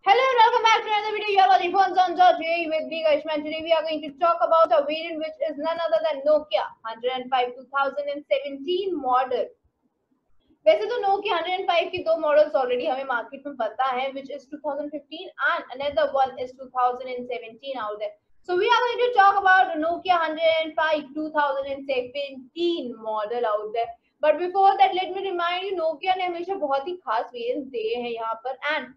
Hello and welcome back to another video. You are watching Phones on George with me, Gashman. Today we are going to talk about a variant which is none other than Nokia 105 2017 model. वैसे तो Nokia 105 की दो models already हमें market में पता है, which is 2015 and another one is 2017 out there. So we are going to talk about Nokia 105 2017 model out there. But before that, let me remind you, Nokia ने हमेशा बहुत ही खास वेरिएंट्स दिए हैं यहाँ पर, and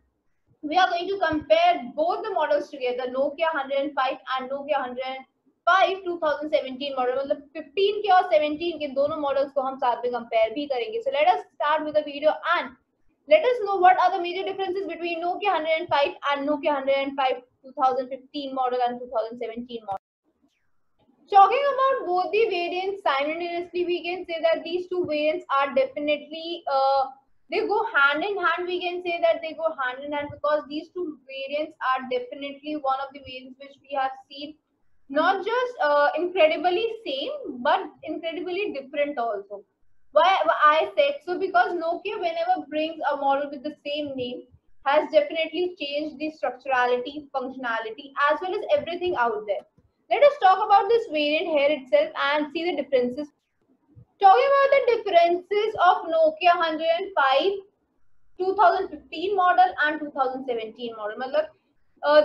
we are going to compare both the models together, Nokia 105 and Nokia 105 2017 model. मतलब 15 के और 17 के दोनों मॉडल्स को हम साथ में कंपेयर भी करेंगे. So let us start with the video and let us know what are the major differences between Nokia 105 and Nokia 105 2015 model and 2017 model. Talking about both the variants simultaneously, we can say that these two variants are definitely they go hand in hand. We can say that they go hand in hand because these two variants are definitely one of the variants which we have seen not just incredibly same but incredibly different also. Why I said so? Because Nokia whenever brings a model with the same name has definitely changed the structurality, functionality as well as everything out there. Let us talk about this variant here itself and see the differences. Talking about the differences of Nokia 105 2015 model and 2017 model.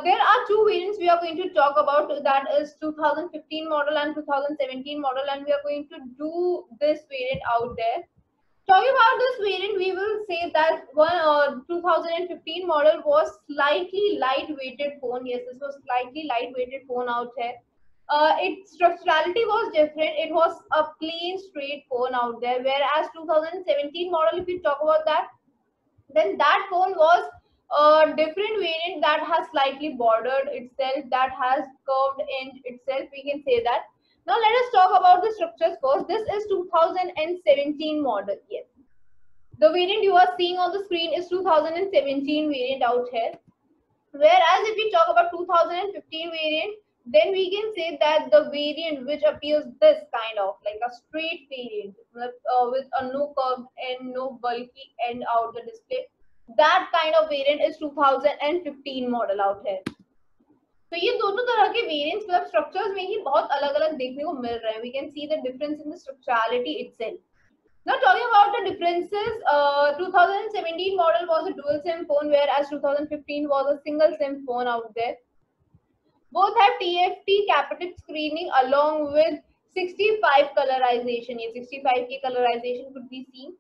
There are two variants we are going to talk about, that is 2015 model and 2017 model, and we are going to do this variant out there. Talking about this variant, we will say that one 2015 model was slightly light-weighted phone. Yes, this was slightly light-weighted phone out here. Its structurality was different. It was a plain straight phone out there, whereas 2017 model, if we talk about that, then that phone was a different variant that has slightly bordered itself, that has curved in itself, we can say that. Now let us talk about the structures first. This is 2017 model. Yes, the variant you are seeing on the screen is 2017 variant out here, whereas if we talk about 2015 variant, then we can say that the variant which appears this kind of like a straight variant with a no curved and no bulky end out the display, that kind of variant is 2015 model out here. तो ये दोनों तरह के variants मतलब structures में ही बहुत अलग अलग देखने को मिल रहे हैं. We can see the difference in the structurality itself. Now talking about the differences, 2017 model was a dual SIM phone, whereas 2015 was a single SIM phone out there. Both have TFT capacitive screening along with 65 colorization. ये 65 की colorization could be seen.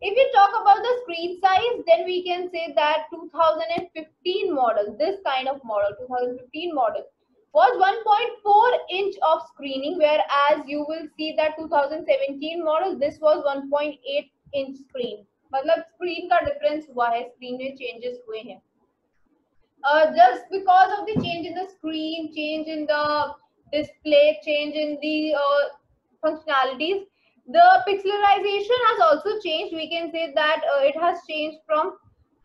If we talk about the screen size, then we can say that 2015 model, this kind of model, 2015 model, was 1.4 inch of screening, whereas you will see that 2017 model, this was 1.8 inch screen. मतलब screen का difference हुआ है, screen में changes हुए हैं. Just because of the change in the screen, change in the display, change in the functionalities, the pixelization has also changed. We can say that it has changed from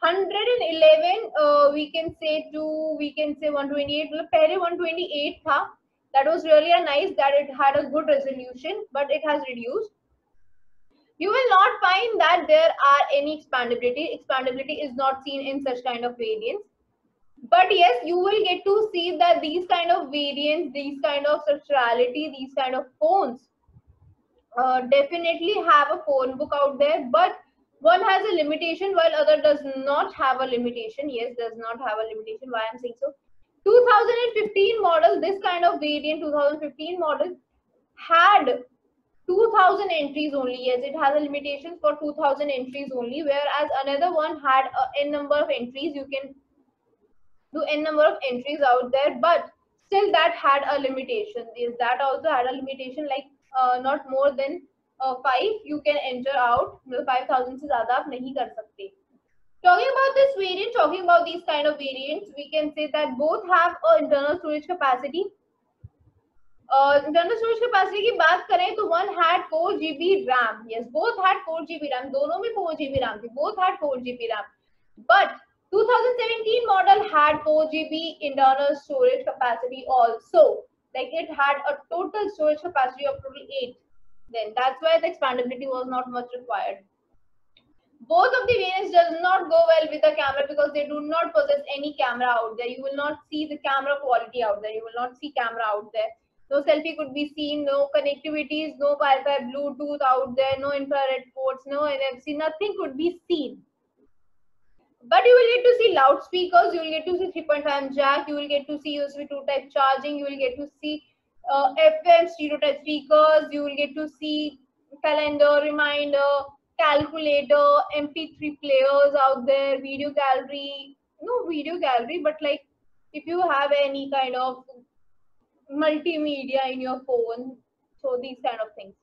111 we can say to 128. पहले 128 था. That was really a nice that it had a good resolution, but it has reduced. You will not find that there are any expandability. Expandability is not seen in such kind of variants. But yes, you will get to see that these kind of variants, these kind of structurality, these kind of phones definitely have a phone book out there, but one has a limitation while other does not have a limitation. Yes, does not have a limitation. Why I'm saying so? 2015 model, this kind of variant, 2015 model had 2000 entries only. Yes, it has a limitation for 2000 entries only, whereas another one had a n number of entries. You can do n number of entries out there, but still that had a limitation. Is that also had a limitation, like not more than 5 you can enter out. 5000 से ज़्यादा आप नहीं कर सकते. Talking about this variant, talking about these kind of variants, we can say that both have a internal storage capacity. Internal storage capacity की बात करें तो one had 4 GB RAM. Yes, both had 4 GB RAM. दोनों में 4 GB RAM थी. Both had 4 GB RAM. But 2017 model had 4 GB internal storage capacity also. Like it had a total storage capacity of total 8. Then that's why the expandability was not much required. Both of the variants does not go well with the camera because they do not possess any camera out there. You will not see the camera quality out there. You will not see camera out there. No selfie could be seen, no connectivities, no Wi-Fi, Bluetooth out there, no infrared ports, no NFC, nothing could be seen. But you will get to see loudspeakers, you will get to see 3.5 jack, you will get to see USB 2 type charging, you will get to see FM stereo type speakers, you will get to see calendar, reminder, calculator, MP3 players out there, video gallery, no video gallery, but like if you have any kind of multimedia in your phone, so these kind of things.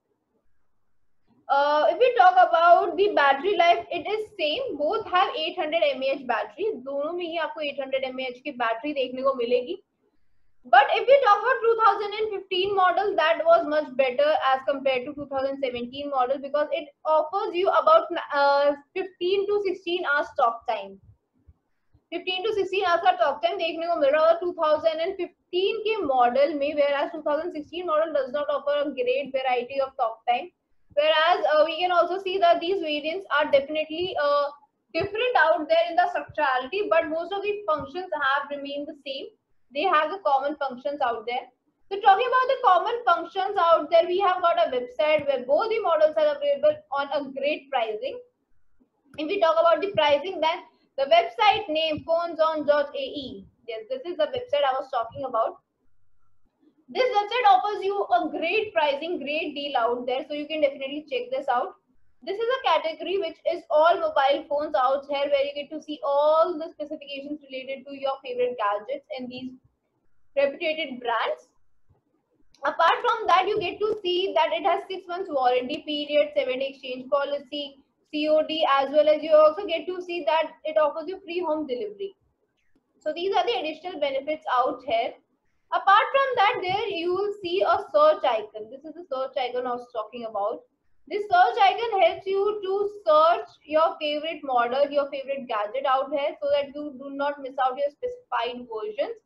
If we talk about the battery life, it is same. Both have 800 mAh battery. दोनों में ही आपको 800 mAh की battery देखने को मिलेगी. But if we talk about 2015 model, that was much better as compared to 2017 model because it offers you about 15 to 16 hours talk time. 15 to 16 hours का talk time देखने को मिल रहा है 2015 के model में, whereas 2016 model does not offer a great variety of talk time. Whereas we can also see that these variants are definitely different out there in the structurality, but most of the functions have remained the same. They have the common functions out there. So talking about the common functions out there, we have got a website where both the models are available on a great pricing. If we talk about the pricing, then the website name phoneson.ae. Yes, this is the website I was talking about. This website offers you a great pricing, great deal out there, so you can definitely check this out. This is a category which is all mobile phones out here, where you get to see all the specifications related to your favorite gadgets and these reputed brands. Apart from that, you get to see that it has 6 months warranty period, 7-day exchange policy, COD, as well as you also get to see that it offers you free home delivery. So these are the additional benefits out here. Apart from that, there you will see a search icon. This is the search icon I was talking about. This search icon helps you to search your favorite model, your favorite gadget out here, so that you do not miss out your specified versions.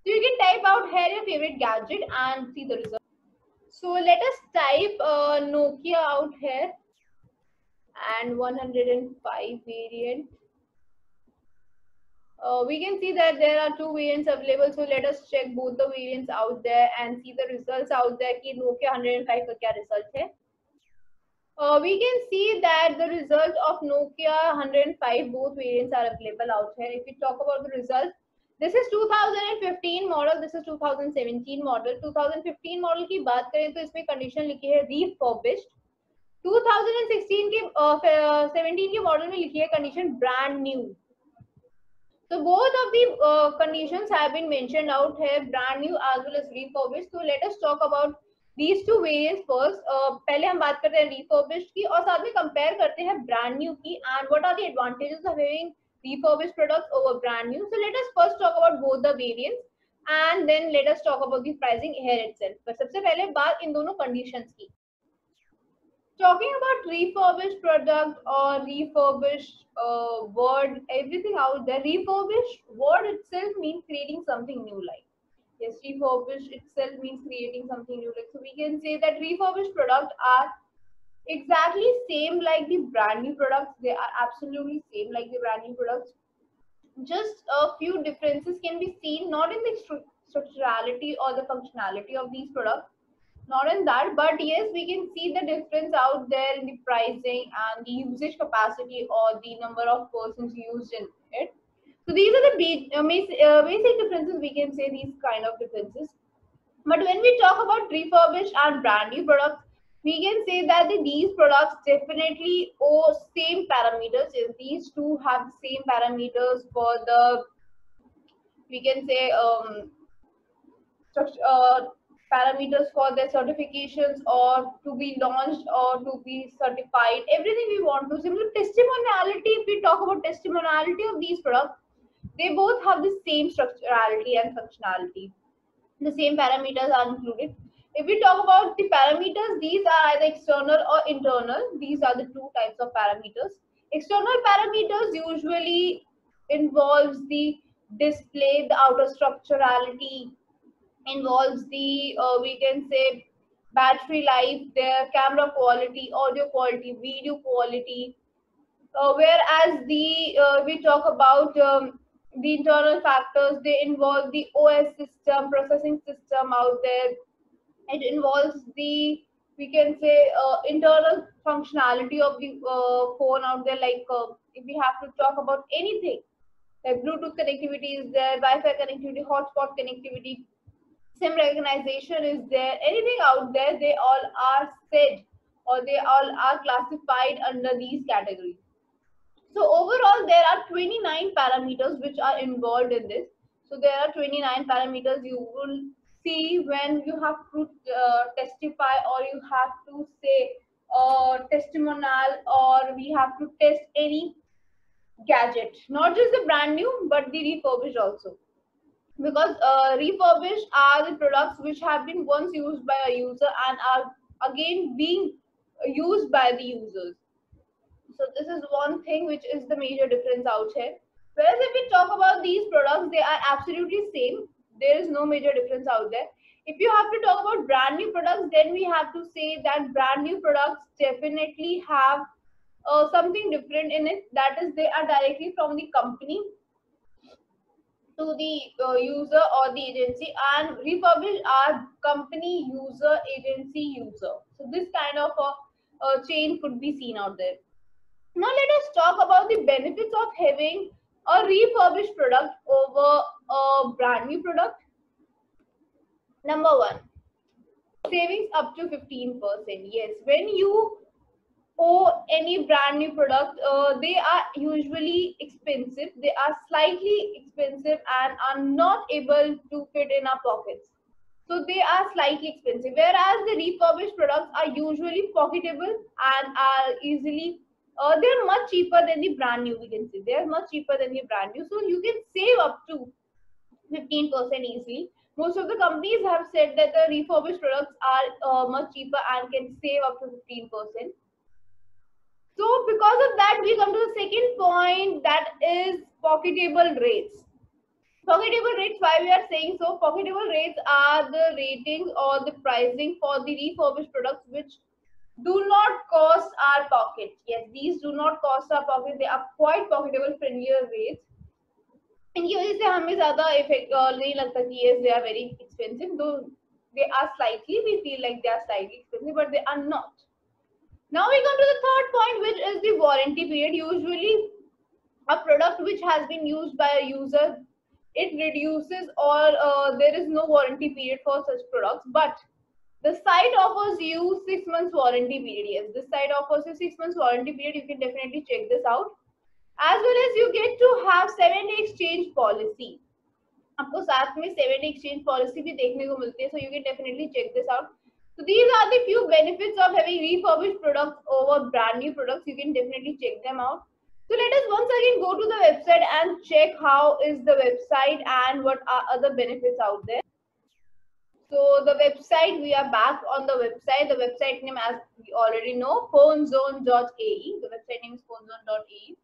So you can type out here your favorite gadget and see the result. So let us type Nokia out here and 105 variant. We can see that there are 2 variants available, so let us check both the variants out there and see the results out there कि Nokia 105 का क्या result है. We can see that the result of Nokia 105, both variants are available out here. If we talk about the result, this is 2015 model, this is 2017 model. 2015 model की बात करें तो इसमें condition लिखी है refurbished. 2016 के 17 के model में लिखी है condition brand new. So both of the conditions have been mentioned out here, brand new as well as refurbished. So let us talk about these two variants first. पहले हम बात करते हैं refurbished की और साथ में compare करते हैं brand new की and what are the advantages of having refurbished products over brand new. So let us first talk about both the variants and then let us talk about the pricing here itself. पर सबसे पहले बात इन दोनों conditions की. Talking about refurbished product or refurbished word, everything out there, refurbished word itself means creating something new like. Yes, refurbished itself means creating something new like. So we can say that refurbished products are exactly same like the brand new products. They are absolutely same like the brand new products. Just a few differences can be seen, not in the structurality or the functionality of these products. Not in that, but yes, we can see the difference out there in the pricing and the usage capacity or the number of persons used in it. So these are the basic differences, we can say these kind of differences. But when we talk about refurbished and brand new products, we can say that these products definitely owe same parameters. Yes, these two have the same parameters for the, we can say, parameters for their certifications or to be launched or to be certified, everything we want to. Similar testimoniality, if we talk about testimoniality of these products, they both have the same structurality and functionality. The same parameters are included. If we talk about the parameters, these are either external or internal. These are the two types of parameters. External parameters usually involves the display, the outer structurality, involves the we can say battery life, their camera quality, audio quality, video quality, whereas we talk about the internal factors, they involve the OS system, processing system out there. It involves the, we can say, internal functionality of the phone out there. Like if we have to talk about anything, like Bluetooth connectivity is there, Wi-Fi connectivity, hotspot connectivity, SIM recognition is there, anything out there, they all are said, or they all are classified under these categories. So overall, there are 29 parameters which are involved in this. So there are 29 parameters you will see when you have to testify, or you have to say testimonial, or we have to test any gadget, not just the brand new, but the refurbished also. Because refurbished are the products which have been once used by a user and are again being used by the users. So this is one thing which is the major difference out here. Whereas if we talk about these products, they are absolutely same. There is no major difference out there. If you have to talk about brand new products, then we have to say that brand new products definitely have something different in it. That is, they are directly from the company to the user or the agency, and refurbished are company user, agency user. So this kind of a chain could be seen out there. Now let us talk about the benefits of having a refurbished product over a brand new product. Number one, savings up to 15%. Yes, when you owe any brand new product, they are usually expensive. They are slightly expensive and are not able to fit in our pockets. So they are slightly expensive. Whereas the refurbished products are usually pocketable and are easily, they're much cheaper than the brand new, we can say. They're much cheaper than the brand new. So you can save up to 15% easily. Most of the companies have said that the refurbished products are much cheaper and can save up to 15%. So because of that, we come to the second point, that is pocketable rates. Pocketable rates, why we are saying so? Pocketable rates are the rating or the pricing for the refurbished products which do not cost our pocket. Yes, these do not cost our pocket. They are quite pocketable friendlier rates. इनकी वजह से हमें ज्यादा effect नहीं लगता कि yes they are very expensive, though they are slightly, we feel like they are slightly expensive, but they are not. Now we come to the third point, which is the warranty period. Usually a product which has been used by a user, it reduces, or there is no warranty period for such products, but the site offers you 6 months warranty period. Yes, this site offers you 6 months warranty period. You can definitely check this out. As well as you get to have 7-day exchange policy. आपको साथ में 7-day exchange policy भी देखने को मिलती है, so you can definitely check this out. So these are the few benefits of having refurbished products over brand new products. You can definitely check them out. So let us once again go to the website and check how is the website and what are other benefits out there. So the website, we are back on the website. The website name, as we already know, phonezone.ae. The website name is phonezone.ae.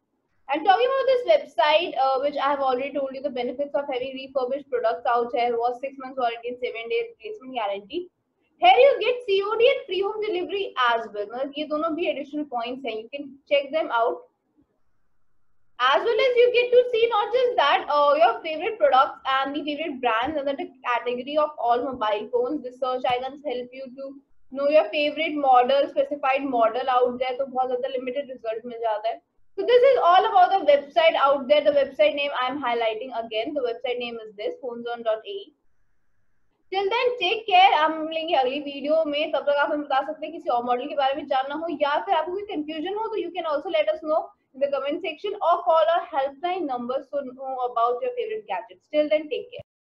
And talking about this website, which I have already told you the benefits of having refurbished products out here, was 6 months warranty and 7-day replacement guarantee. Here you get COD and free home delivery as well. मतलब ये दोनों भी additional points हैं. You can check them out. As well as you get to see not just that, your favorite products and the favorite brands under the category of all mobile phones. The search icons help you to know your favorite model, specified model out there. तो बहुत ज़्यादा limited result मिल जाता है. So this is all about the website out there. The website name I am highlighting again. The website name is this, phonezone.ae. Till then, take care. हम मिलेंगे अगली video में. तब तक आप हमें बता सकते हैं किसी और मॉडल के बारे में जानना हो, या फिर आपको कोई कंफ्यूजन हो, तो you can also let us know in the comment section or call our helpline number so know about your favorite gadgets. Till then, take care.